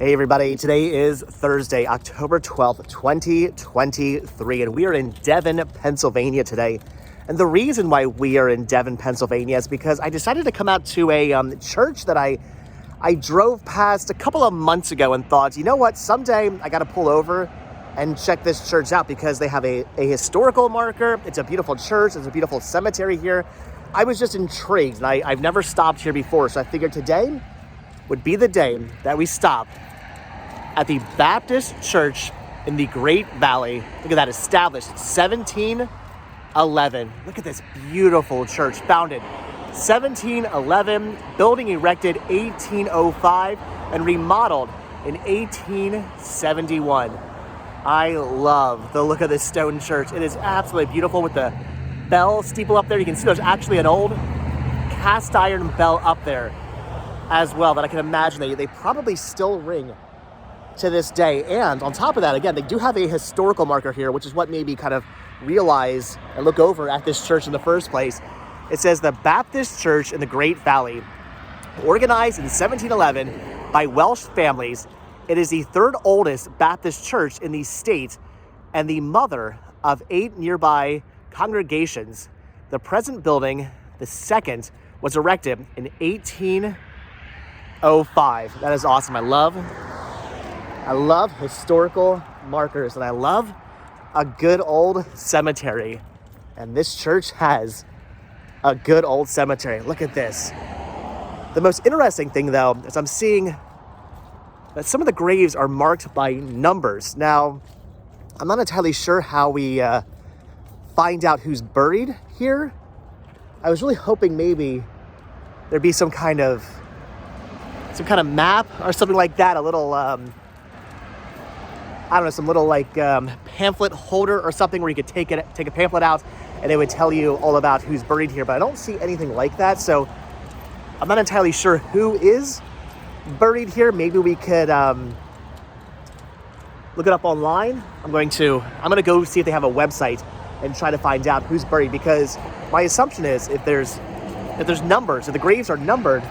Hey everybody, today is Thursday, October 12th, 2023, and we are in Devon, Pennsylvania today. And the reason why we are in Devon, Pennsylvania is because I decided to come out to a church that I drove past a couple of months ago and thought, you know what, someday I got to pull over and check this church out because they have a historical marker. It's a beautiful church. There's a beautiful cemetery here. I was just intrigued, and I've never stopped here before, so I figured today would be the day that we stop at the Baptist Church in the Great Valley. Look at that, established 1711. Look at this beautiful church, founded 1711, building erected 1805, and remodeled in 1871. I love the look of this stone church. It is absolutely beautiful with the bell steeple up there. You can see there's actually an old cast iron bell up there as well that I can imagine they probably still ring to this day. And on top of that, again, they do have a historical marker here, which is what made me kind of realize and look over at this church in the first place. It says the Baptist Church in the Great Valley, organized in 1711 by Welsh families. It is the third oldest Baptist church in the state and the mother of 8 nearby congregations. The present building, the second, was erected in 1805. That is awesome. I love historical markers, and I love a good old cemetery. And this church has a good old cemetery. Look at this. The most interesting thing, though, is I'm seeing that some of the graves are marked by numbers. Now, I'm not entirely sure how we find out who's buried here. I was really hoping maybe there'd be some kind of map or something like that, a little I don't know, some little pamphlet holder or something where you could take a pamphlet out and it would tell you all about who's buried here. But I don't see anything like that, so I'm not entirely sure who is buried here. Maybe we could look it up online. I'm gonna go see if they have a website and try to find out who's buried, because my assumption is if there's numbers, if the graves are numbered,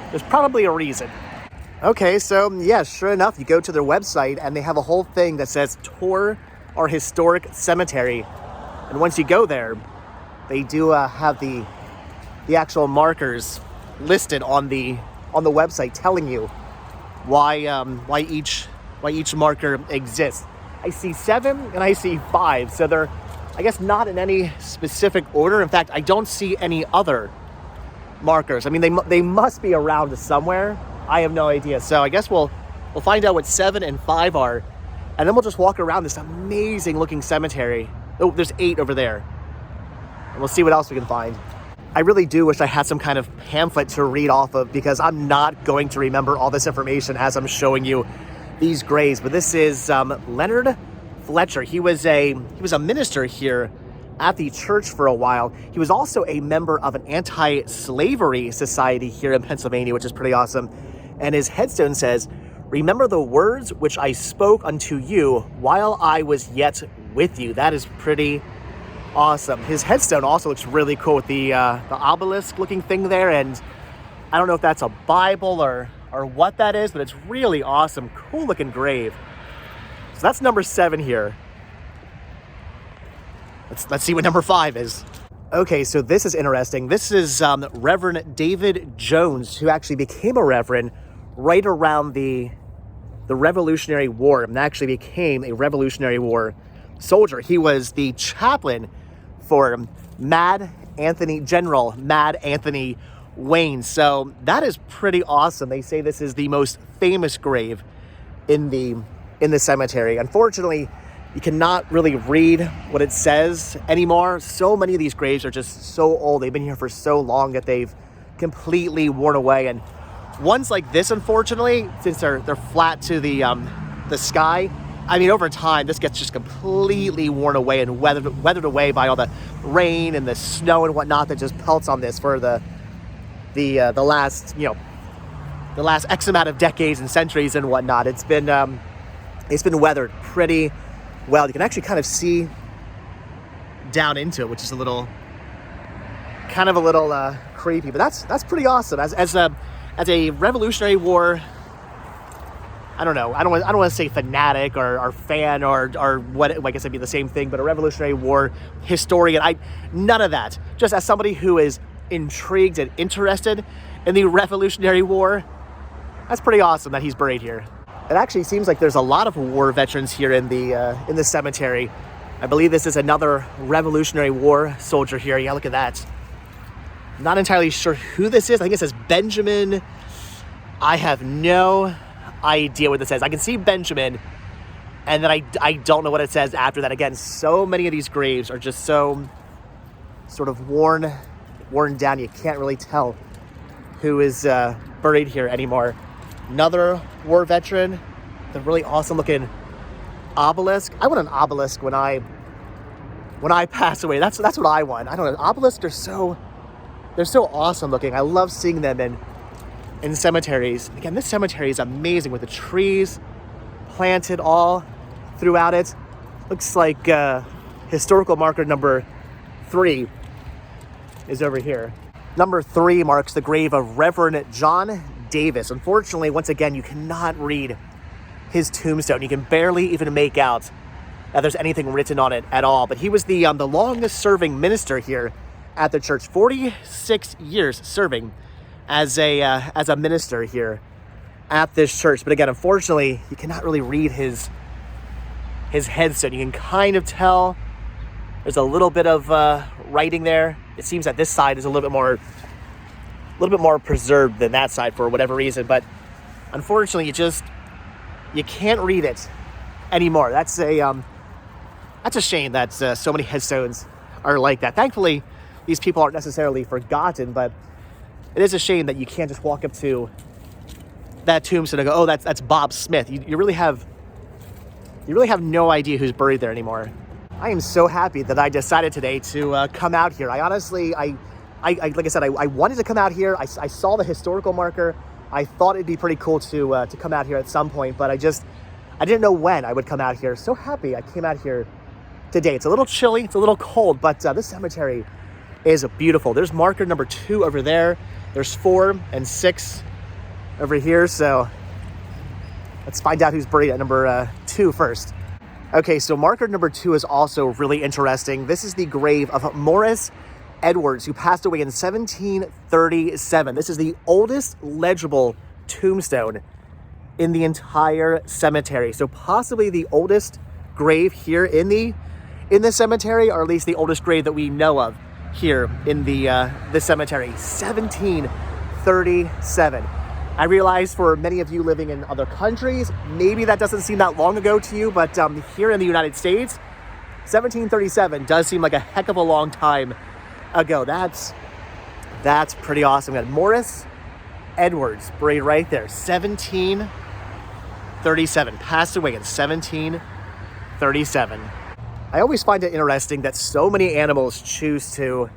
there's probably a reason. Okay, so yeah, sure enough, you go to their website and they have a whole thing that says tour our historic cemetery. And once you go there, they do have the actual markers listed on the website, telling you why each marker exists. I see 7 and I see 5, so they're, I guess, not in any specific order. In fact, I don't see any other markers. I mean, they must be around somewhere. I have no idea. So I guess we'll find out what 7 and 5 are, and then we'll just walk around this amazing looking cemetery. Oh, there's 8 over there. And we'll see what else we can find. I really do wish I had some kind of pamphlet to read off of, because I'm not going to remember all this information as I'm showing you these graves. But this is Leonard Fletcher. He was a minister here at the church for a while. He was also a member of an anti-slavery society here in Pennsylvania, which is pretty awesome. And his headstone says, "Remember the words which I spoke unto you while I was yet with you." That is pretty awesome. His headstone also looks really cool with the obelisk looking thing there. And I don't know if that's a Bible or what that is, but it's really awesome. Cool looking grave. So that's number 7 here. Let's see what number 5 is. Okay, so this is interesting. This is Reverend David Jones, who actually became a reverend right around the Revolutionary War, and actually became a Revolutionary War soldier. He was the chaplain for General Mad Anthony Wayne. So that is pretty awesome. They say this is the most famous grave in the cemetery. Unfortunately, you cannot really read what it says anymore. So many of these graves are just so old. They've been here for so long that they've completely worn away. And ones like this, unfortunately, since they're flat to the sky, I mean, over time, this gets just completely worn away and weathered away by all the rain and the snow and whatnot that just pelts on this for the last X amount of decades and centuries and whatnot. It's been weathered pretty well. You can actually kind of see down into it, which is a little creepy, but that's pretty awesome. As a Revolutionary War I don't know. I don't want to say fanatic or fan or what. I guess it'd be the same thing. But a Revolutionary War historian. None of that. Just as somebody who is intrigued and interested in the Revolutionary War, that's pretty awesome that he's buried here. It actually seems like there's a lot of war veterans here in the cemetery. I believe this is another Revolutionary War soldier here. Yeah, look at that. Not entirely sure who this is. I think it says Benjamin. I have no idea what this says. I can see Benjamin, and then I don't know what it says after that. Again, so many of these graves are just so sort of worn down. You can't really tell who is buried here anymore. Another war veteran, the really awesome looking obelisk. I want an obelisk when I pass away. That's what I want. I don't know. Obelisks are so awesome looking. I love seeing them in cemeteries. Again, this cemetery is amazing with the trees planted all throughout it. Looks like historical marker number 3 is over here. Number 3 marks the grave of Reverend John Davis. Unfortunately, once again, you cannot read his tombstone. You can barely even make out that there's anything written on it at all. But he was the longest serving minister here at the church. 46 years serving as a minister here at this church. But again, unfortunately, you cannot really read his headstone. You can kind of tell there's a little bit of writing there. It seems that this side is a little bit more preserved than that side for whatever reason. But unfortunately, you can't read it anymore. That's a shame that so many headstones are like that. Thankfully, these people aren't necessarily forgotten, but it is a shame that you can't just walk up to that tombstone and go, "Oh, that's Bob Smith." You really have no idea who's buried there anymore. I am so happy that I decided today to come out here. I honestly, like I said, I wanted to come out here. I saw the historical marker. I thought it'd be pretty cool to come out here at some point, but I didn't know when I would come out here. So happy I came out here today. It's a little chilly, it's a little cold, but this cemetery is beautiful. There's marker number 2 over there. There's 4 and 6 over here. So let's find out who's buried at number 2 first. Okay, so marker number 2 is also really interesting. This is the grave of Morris Edwards, who passed away in 1737. This is the oldest legible tombstone in the entire cemetery. So possibly the oldest grave here in the cemetery, or at least the oldest grave that we know of here in the cemetery. 1737. I realize for many of you living in other countries, maybe that doesn't seem that long ago to you, but here in the United States, 1737 does seem like a heck of a long time ago. That's pretty awesome. We got Morris Edwards buried right there. 1737. Passed away in 1737. I always find it interesting that so many animals choose to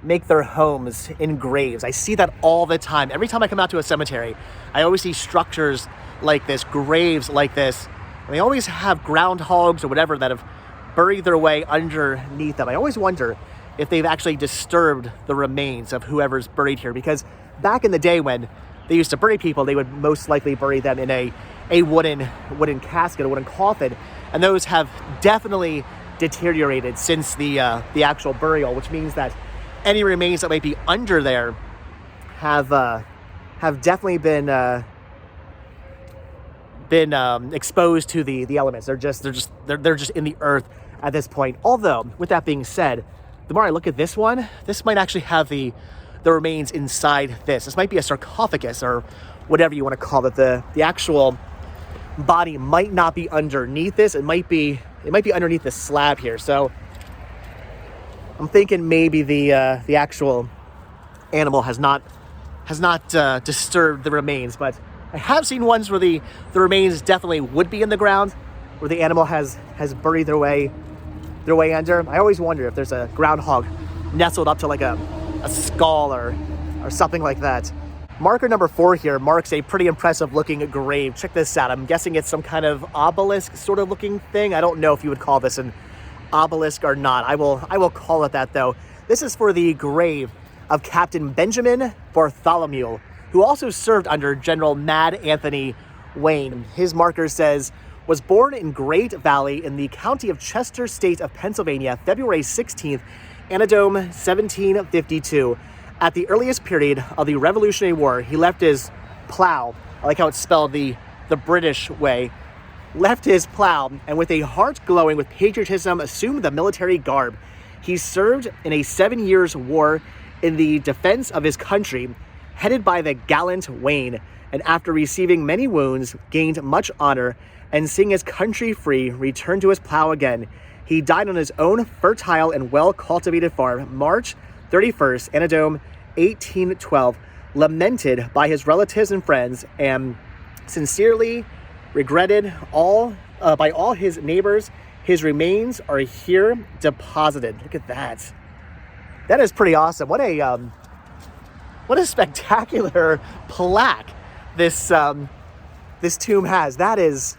make their homes in graves. I see that all the time. Every time I come out to a cemetery, I always see structures like this, graves like this. And they always have groundhogs or whatever that have buried their way underneath them. I always wonder if they've actually disturbed the remains of whoever's buried here, because back in the day when they used to bury people, they would most likely bury them in a wooden casket, a wooden coffin, and those have definitely deteriorated since the actual burial, which means that any remains that might be under there have definitely been exposed to the elements. They're just in the earth at this point. Although, with that being said, the more I look at this one, this might actually have the remains inside this. This might be a sarcophagus or whatever you want to call it. The actual body might not be underneath this. It might be underneath this slab here. So I'm thinking maybe the actual animal has not disturbed the remains, but I have seen ones where the remains definitely would be in the ground, where the animal has buried their way under. I always wonder if there's a groundhog nestled up to like a skull or something like that. Marker number 4 here marks a pretty impressive looking grave. Check this out. I'm guessing it's some kind of obelisk sort of looking thing. I don't know if you would call this an obelisk or not. I will call it that though. This is for the grave of Captain Benjamin Bartholomew, who also served under General Mad Anthony Wayne. His marker says, was born in Great Valley in the county of Chester, state of Pennsylvania, February 16th, Anno Domini 1752. At the earliest period of the Revolutionary War, he left his plow, I like how it's spelled the British way, left his plow, and with a heart glowing with patriotism, assumed the military garb. He served in a 7 years war in the defense of his country, headed by the gallant Wayne, and after receiving many wounds, gained much honor, and seeing his country free, returned to his plow again. He died on his own fertile and well-cultivated farm, March 31st, Anno Domini 1812, lamented by his relatives and friends, and sincerely regretted by all his neighbors. His remains are here deposited. Look at that. That is pretty awesome. What a spectacular plaque this tomb has. That is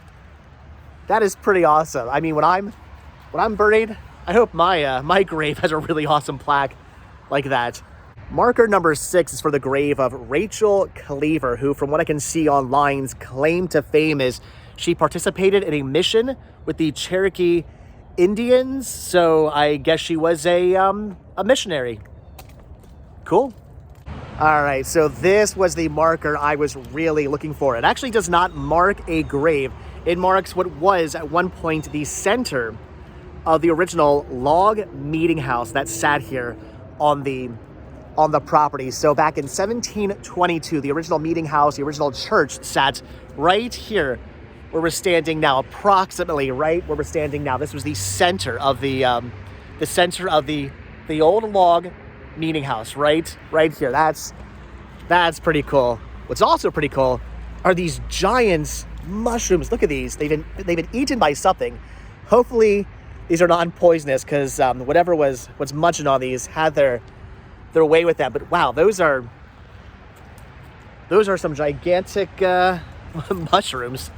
pretty awesome. I mean, when I'm buried, I hope my grave has a really awesome plaque like that. Marker number 6 is for the grave of Rachel Cleaver, who, from what I can see online's claim to fame is she participated in a mission with the Cherokee Indians. So I guess she was a missionary. Cool. All right, so this was the marker I was really looking for. It actually does not mark a grave. It marks what was at one point the center of the original log meeting house that sat here on the property. So back in 1722, the original meeting house, the original church sat right here where we're standing now, approximately right where we're standing now. This was the center of the old log meeting house, right here. That's pretty cool. What's also pretty cool are these giant mushrooms. Look at these. They've been eaten by something. Hopefully these are non-poisonous, because whatever was munching on these had their way with that. But wow, those are some gigantic mushrooms.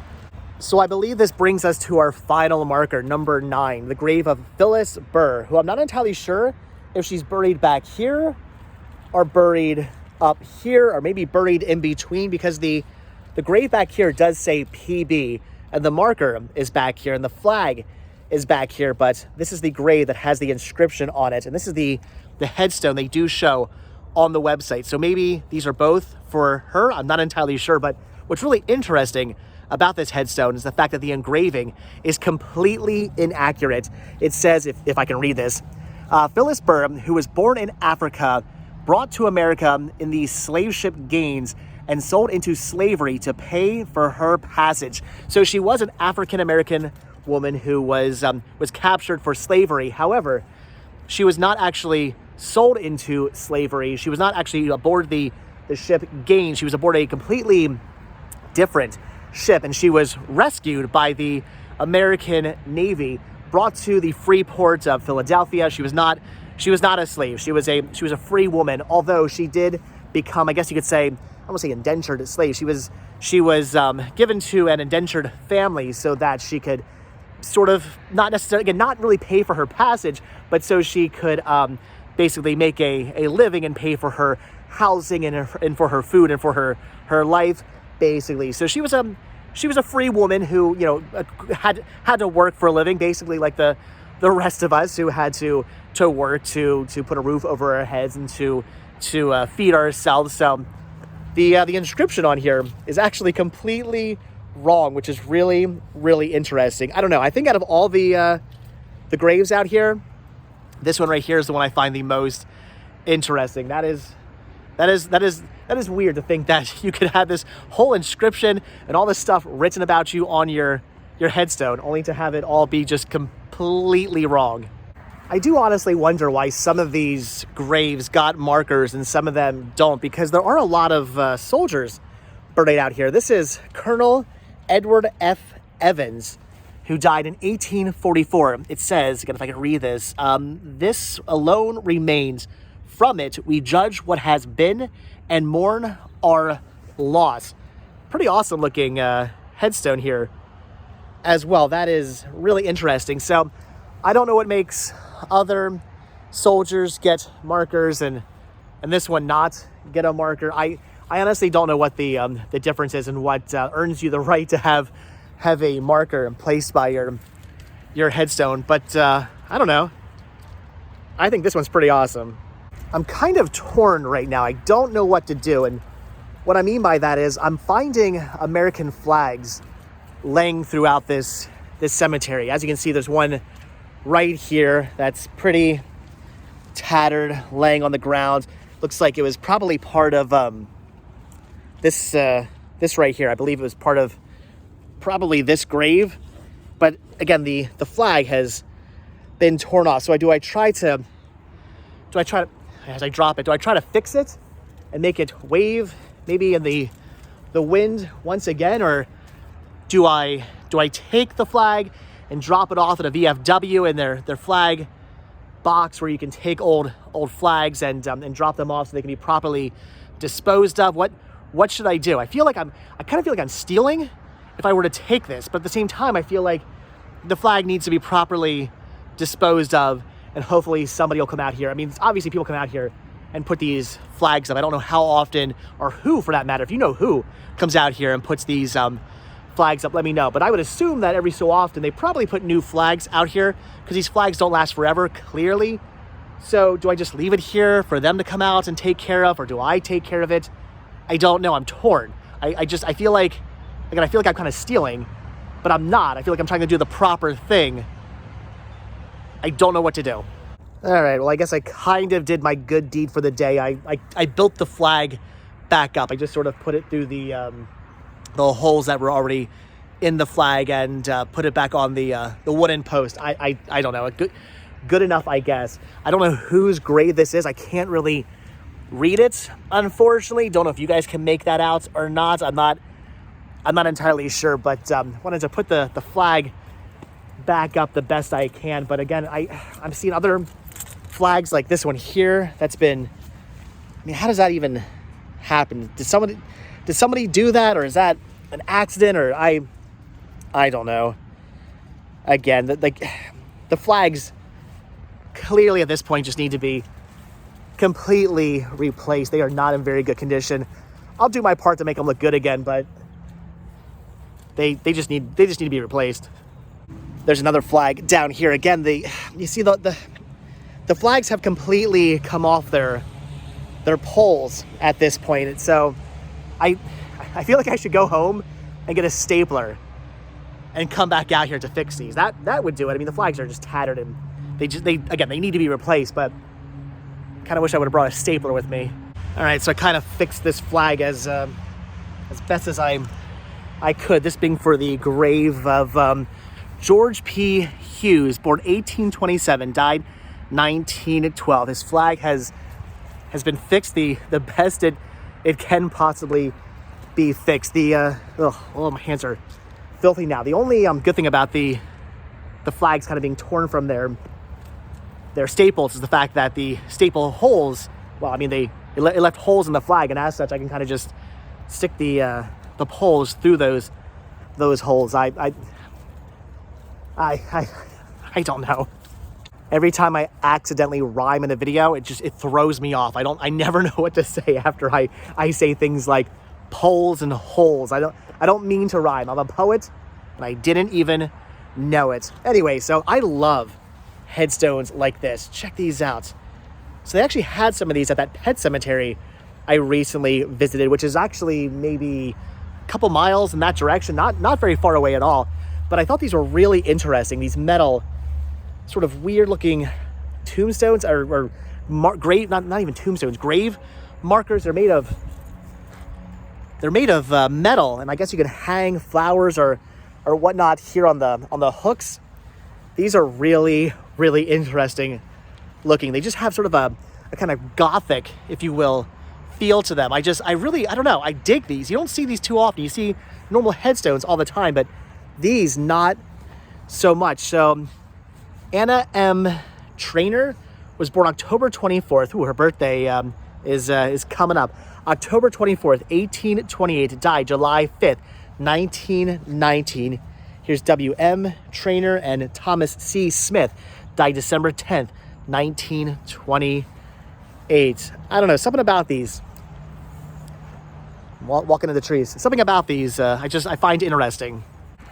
So I believe this brings us to our final marker, number 9, the grave of Phillis Burr, who I'm not entirely sure if she's buried back here or buried up here, or maybe buried in between, because the grave back here does say PB, and the marker is back here, and the flag is back here. But this is the grave that has the inscription on it, and this is the headstone they do show on the website. So maybe these are both for her. I'm not entirely sure. But what's really interesting about this headstone is the fact that the engraving is completely inaccurate. It says, if I can read this, Phillis Burr, who was born in Africa, brought to America in the slave ship Gaines, and sold into slavery to pay for her passage. So she was an African-American woman who was captured for slavery. However, she was not actually sold into slavery. She was not actually aboard the ship Gaines. She was aboard a completely different ship, and she was rescued by the American Navy, brought to the free port of Philadelphia. She was not a slave. She was a free woman, although she did become, I guess you could say, I won't say indentured slave. She was given to an indentured family so that she could sort of not necessarily, again, not really pay for her passage, but so she could basically make a living and pay for her housing and for her food and for her life, basically. So she was a free woman who, had to work for a living, basically like the rest of us who had to work to put a roof over our heads and to feed ourselves. So the inscription on here is actually completely wrong, which is really, really interesting. I don't know. I think out of all the graves out here, this one right here is the one I find the most interesting. That is weird to think that you could have this whole inscription and all this stuff written about you on your headstone, only to have it all be just completely wrong. I do honestly wonder why some of these graves got markers and some of them don't, because there are a lot of soldiers buried out here. This is Colonel Edward F. Evans, who died in 1844. It says, again, if I can read this, this alone remains. From it, we judge what has been and mourn our loss. Pretty awesome looking headstone here as well. That is really interesting. So I don't know what makes other soldiers get markers and this one not get a marker. I I honestly don't know what the difference is and what earns you the right to have a marker placed by your headstone. But I don't know. I think this one's pretty awesome. I'm kind of torn right now. I don't know what to do. And what I mean by that is I'm finding American flags laying throughout this cemetery. As you can see, there's one right here that's pretty tattered, laying on the ground. Looks like it was probably part of this right here. I believe it was part of probably this grave. But again, the flag has been torn off. So as I drop it, do I try to fix it and make it wave maybe in the wind once again, or do I take the flag and drop it off at a VFW in their flag box where you can take old flags and drop them off so they can be properly disposed of? What should I do? I kind of feel like I'm stealing if I were to take this, but at the same time I feel like the flag needs to be properly disposed of, and hopefully somebody will come out here. I mean, obviously people come out here and put these flags up. I don't know how often, or who for that matter. If you know who comes out here and puts these flags up, let me know. But I would assume that every so often they probably put new flags out here, because these flags don't last forever, clearly. So do I just leave it here for them to come out and take care of, or do I take care of it? I don't know. I'm torn. I feel like, again, I feel like I'm kind of stealing, but I'm not. I feel like I'm trying to do the proper thing. I don't know what to do. All right, well, I guess I kind of did my good deed for the day. I built the flag back up. I just sort of put it through the holes that were already in the flag and put it back on the wooden post. I don't know. Good enough, I guess. I don't know whose grave this is. I can't really read it, unfortunately. Don't know if you guys can make that out or not. I'm not entirely sure, but wanted to put the flag back up the best I can. But again, I'm seeing other flags like this one here that's been, I mean, how does that even happen? Did somebody do that, or is that an accident, or I don't know. Again, the flags clearly at this point just need to be completely replaced. They are not in very good condition. I'll do my part to make them look good again, but they just need to be replaced. There's another flag down here. Again, you see the flags have completely come off their poles at this point. And so I feel like I should go home and get a stapler and come back out here to fix these. That would do it. I mean, the flags are just tattered and they need to be replaced, but kind of wish I would have brought a stapler with me. All right, so I kind of fixed this flag as best as I could. This being for the grave of George P. Hughes, born 1827, died 1912. His flag has been fixed the best it can possibly be fixed. My hands are filthy now. The only good thing about the flags kind of being torn from their staples is the fact that the staple holes, well, I mean, it left holes in the flag, and as such, I can kind of just stick the poles through those holes. I don't know. Every time I accidentally rhyme in a video, it throws me off. I never know what to say after I say things like poles and holes. I don't mean to rhyme. I'm a poet, and I didn't even know it. Anyway, so I love headstones like this. Check these out. So they actually had some of these at that pet cemetery I recently visited, which is actually maybe a couple miles in that direction, not very far away at all. But I thought these were really interesting. These metal, sort of weird looking tombstones or grave, not even tombstones, grave markers. They're made of metal, and I guess you can hang flowers or whatnot here on the hooks. These are really, really interesting looking. They just have sort of a kind of gothic, if you will, feel to them. I don't know. I dig these. You don't see these too often. You see normal headstones all the time, but these not so much. So Anna M. Trainer was born October 24th. Ooh, her birthday is coming up. October 24th, 1828. Died July 5th, 1919. Here's W.M. Trainer and Thomas C. Smith. Died December 10th, 1928. I don't know, something about these. walking into the trees. Something about these I find interesting.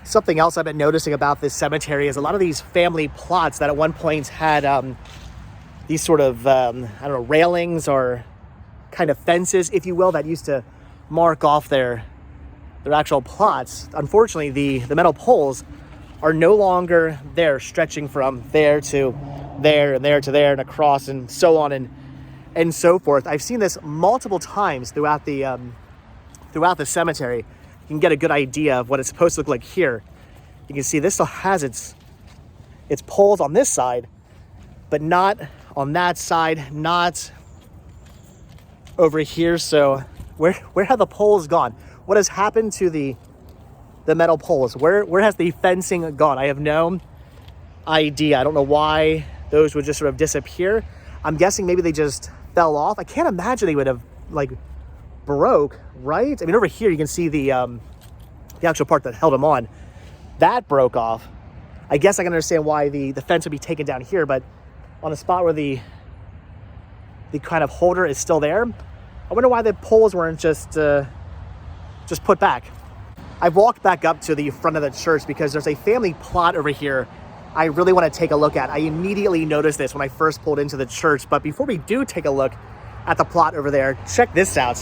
Something else I've been noticing about this cemetery is a lot of these family plots that at one point had these sort of, I don't know, railings or kind of fences, if you will, that used to mark off their actual plots. Unfortunately, the metal poles are no longer there, stretching from there to there and there to there and across and so on and so forth. I've seen this multiple times throughout the cemetery. You can get a good idea of what it's supposed to look like here. You can see this still has its poles on this side, but not on that side, not over here. So where have the poles gone? What has happened to the metal poles? Where has the fencing gone? I have no idea. I don't know why those would just sort of disappear. I'm guessing maybe they just fell off. I can't imagine they would have like broke, right? I mean, over here you can see the actual part that held them on. That broke off. I guess I can understand why the fence would be taken down here, but on a spot where the kind of holder is still there, I wonder why the poles weren't just put back. I've walked back up to the front of the church because there's a family plot over here I really want to take a look at. I immediately noticed this when I first pulled into the church, but before we do take a look at the plot over there, check this out.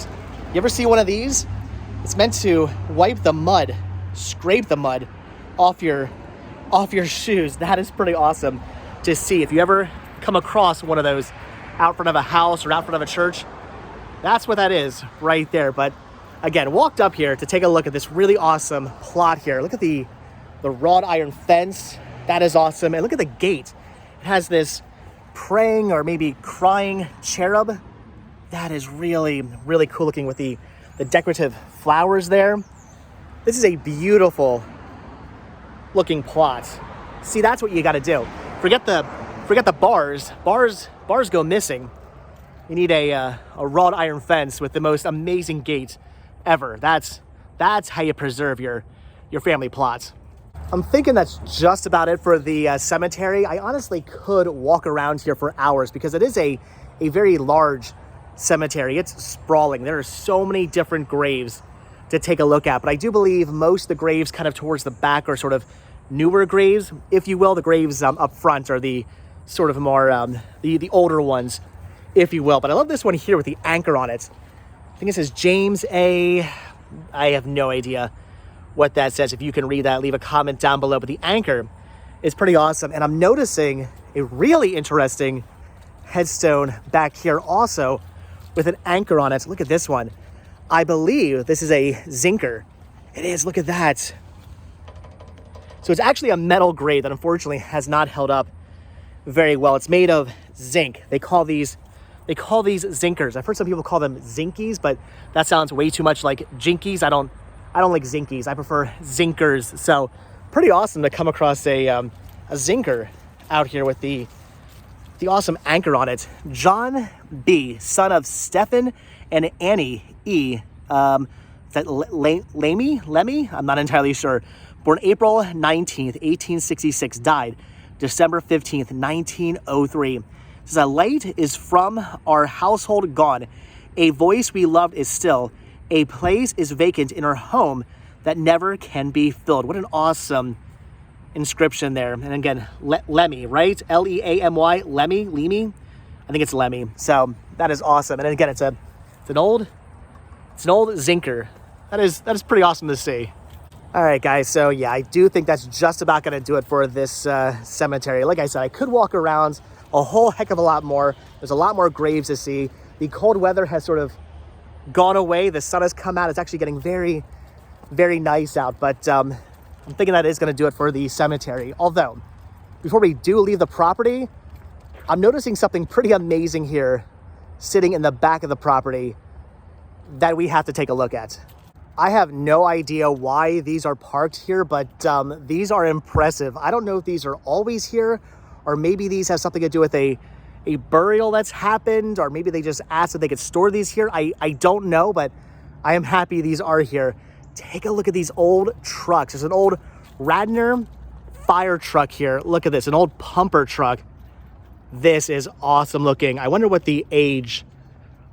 You ever see one of these? It's meant to wipe the mud, scrape the mud off your shoes. That is pretty awesome to see. If you ever come across one of those out front of a house or out front of a church, that's what that is right there. But again, walked up here to take a look at this really awesome plot here. Look at the wrought iron fence. That is awesome. And look at the gate. It has this praying or maybe crying cherub. That is really, really cool looking with the decorative flowers there. This is a beautiful looking plot. See, that's what you got to do. Forget the bars. Bars go missing. You need a wrought iron fence with the most amazing gate ever. That's how you preserve your family plots. I'm thinking that's just about it for the cemetery. I honestly could walk around here for hours because it is a very large cemetery. It's sprawling. There are so many different graves to take a look at, but I do believe most of the graves kind of towards the back are sort of newer graves, if you will. The graves up front are the sort of more the older ones, if you will. But I love this one here with the anchor on it. I think it says James A. I have no idea what that says. If you can read that, leave a comment down below. But the anchor is pretty awesome. And I'm noticing a really interesting headstone back here also with an anchor on it. Look at this one. I believe this is a zinker. It is. Look at that. So it's actually a metal grade that unfortunately has not held up very well. It's made of zinc. They call these zinkers. I've heard some people call them zinkies, but that sounds way too much like jinkies. I don't like zinkies. I prefer zinkers. So pretty awesome to come across a zinker out here with the awesome anchor on it. John B., son of Stephen and Annie E. Is that Lemmy? I'm not entirely sure. Born April 19th, 1866, died December 15th, 1903. It says, a light is from our household gone. A voice we loved is still. A place is vacant in our home that never can be filled. What an awesome inscription there. And again, Lemmy, right? L-E-A-M-Y, Lemmy. I think it's Lemmy. So that is awesome. And again, it's an old zinker. That is pretty awesome to see. All right, guys. So yeah, I do think that's just about going to do it for this cemetery. Like I said, I could walk around a whole heck of a lot more. There's a lot more graves to see. The cold weather has sort of gone away. The sun has come out. It's actually getting very, very nice out. But I'm thinking that is going to do it for the cemetery. Although, before we do leave the property, I'm noticing something pretty amazing here sitting in the back of the property that we have to take a look at. I have no idea why these are parked here, but these are impressive. I don't know if these are always here, or maybe these have something to do with a burial that's happened, or maybe they just asked if they could store these here. I don't know, but I am happy these are here. Take a look at these old trucks. There's an old Radnor Firetruck here. Look at this, an old pumper truck. This is awesome looking. I wonder what the age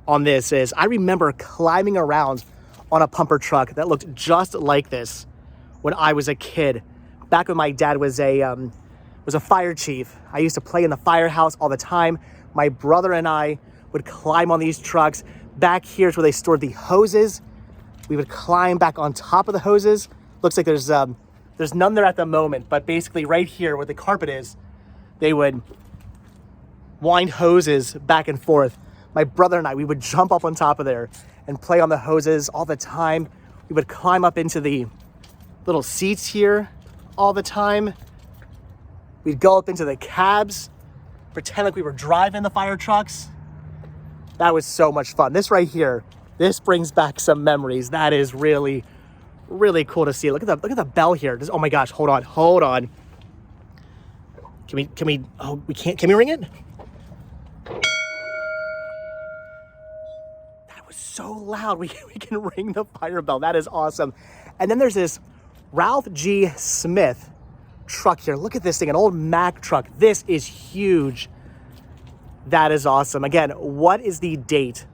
on this is. I remember climbing around on a pumper truck that looked just like this when I was a kid. Back when my dad was a fire chief, I used to play in the firehouse all the time. My brother and I would climb on these trucks. Back here is where they stored the hoses. We would climb back on top of the hoses. Looks like there's none there at the moment, but basically right here where the carpet is, they would wind hoses back and forth. My brother and I, we would jump up on top of there and play on the hoses all the time. We would climb up into the little seats here all the time. We'd go up into the cabs, pretend like we were driving the fire trucks. That was so much fun. This right here, this brings back some memories. That is really, really cool to see. Look at the bell here. Oh my gosh, hold on. Can we, oh, we can't, can we ring it? That was so loud. We can ring the fire bell. That is awesome. And then there's this Ralph G. Smith truck here. Look at this thing, an old Mack truck. This is huge. That is awesome. Again, what is the date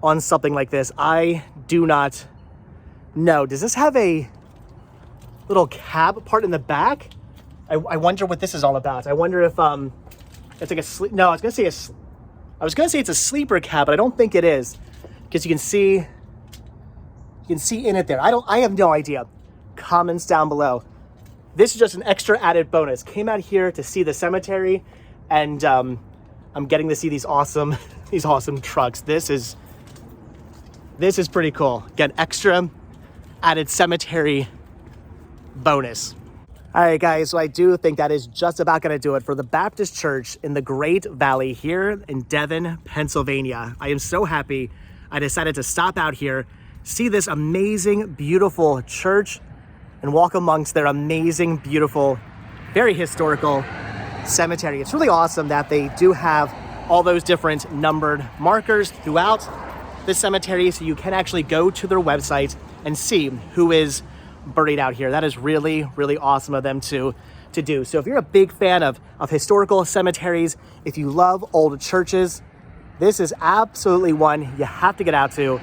on something like this? I do not know. Does this have a little cab part in the back? I wonder what this is all about. I wonder if it's like a sleep. No, I was gonna say it's a sleeper cab, but I don't think it is, because you can see in it there. I have no idea. Comments down below. This is just an extra added bonus. Came out here to see the cemetery, and I'm getting to see these awesome trucks. This is pretty cool. Again, extra added cemetery bonus. All right, guys, so I do think that is just about going to do it for the Baptist Church in the Great Valley here in Devon, Pennsylvania. I am so happy I decided to stop out here, see this amazing, beautiful church, and walk amongst their amazing, beautiful, very historical cemetery. It's really awesome that they do have all those different numbered markers throughout the cemetery, so you can actually go to their website and see who is buried out here. That is really, really awesome of them to do. So if you're a big fan of historical cemeteries, if you love old churches, this is absolutely one you have to get out to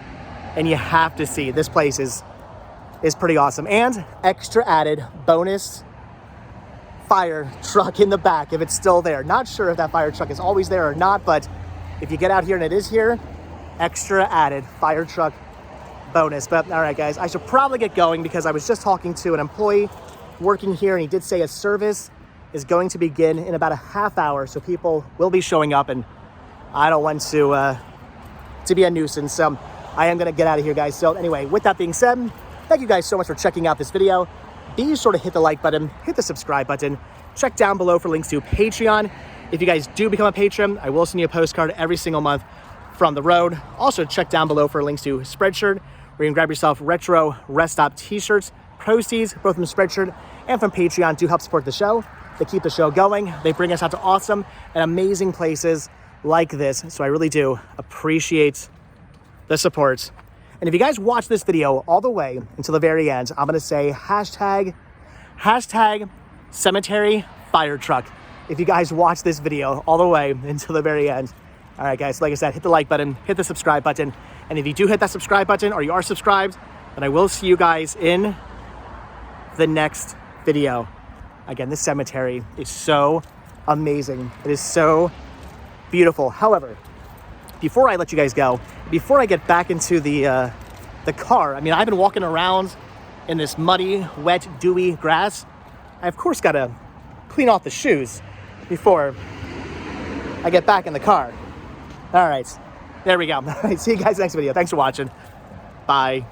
and you have to see. This place is pretty awesome. And extra added bonus fire truck in the back if it's still there. Not sure if that fire truck is always there or not, but if you get out here and it is here, extra added fire truck bonus. But all right, guys, I should probably get going because I was just talking to an employee working here, and he did say a service is going to begin in about a half hour, so people will be showing up, and I don't want to be a nuisance, so I am going to get out of here, guys. So anyway, with that being said, thank you guys so much for checking out this video. Be sure to hit the like button, hit the subscribe button, check down below for links to Patreon. If you guys do become a patron, I will send you a postcard every single month from the road. Also, check down below for links to Spreadshirt, where you can grab yourself retro rest stop t-shirts. Proceeds, both from Spreadshirt and from Patreon, do help support the show. They keep the show going. They bring us out to awesome and amazing places like this. So I really do appreciate the support. And if you guys watch this video all the way until the very end, I'm gonna say hashtag cemetery fire truck. If you guys watch this video all the way until the very end. All right, guys, like I said, hit the like button, hit the subscribe button. And if you do hit that subscribe button, or you are subscribed, then I will see you guys in the next video. Again, this cemetery is so amazing. It is so beautiful. However, before I let you guys go, before I get back into the car, I mean, I've been walking around in this muddy, wet, dewy grass. I, of course, got to clean off the shoes before I get back in the car. All right, there we go. All right, see you guys next video. Thanks for watching. Bye.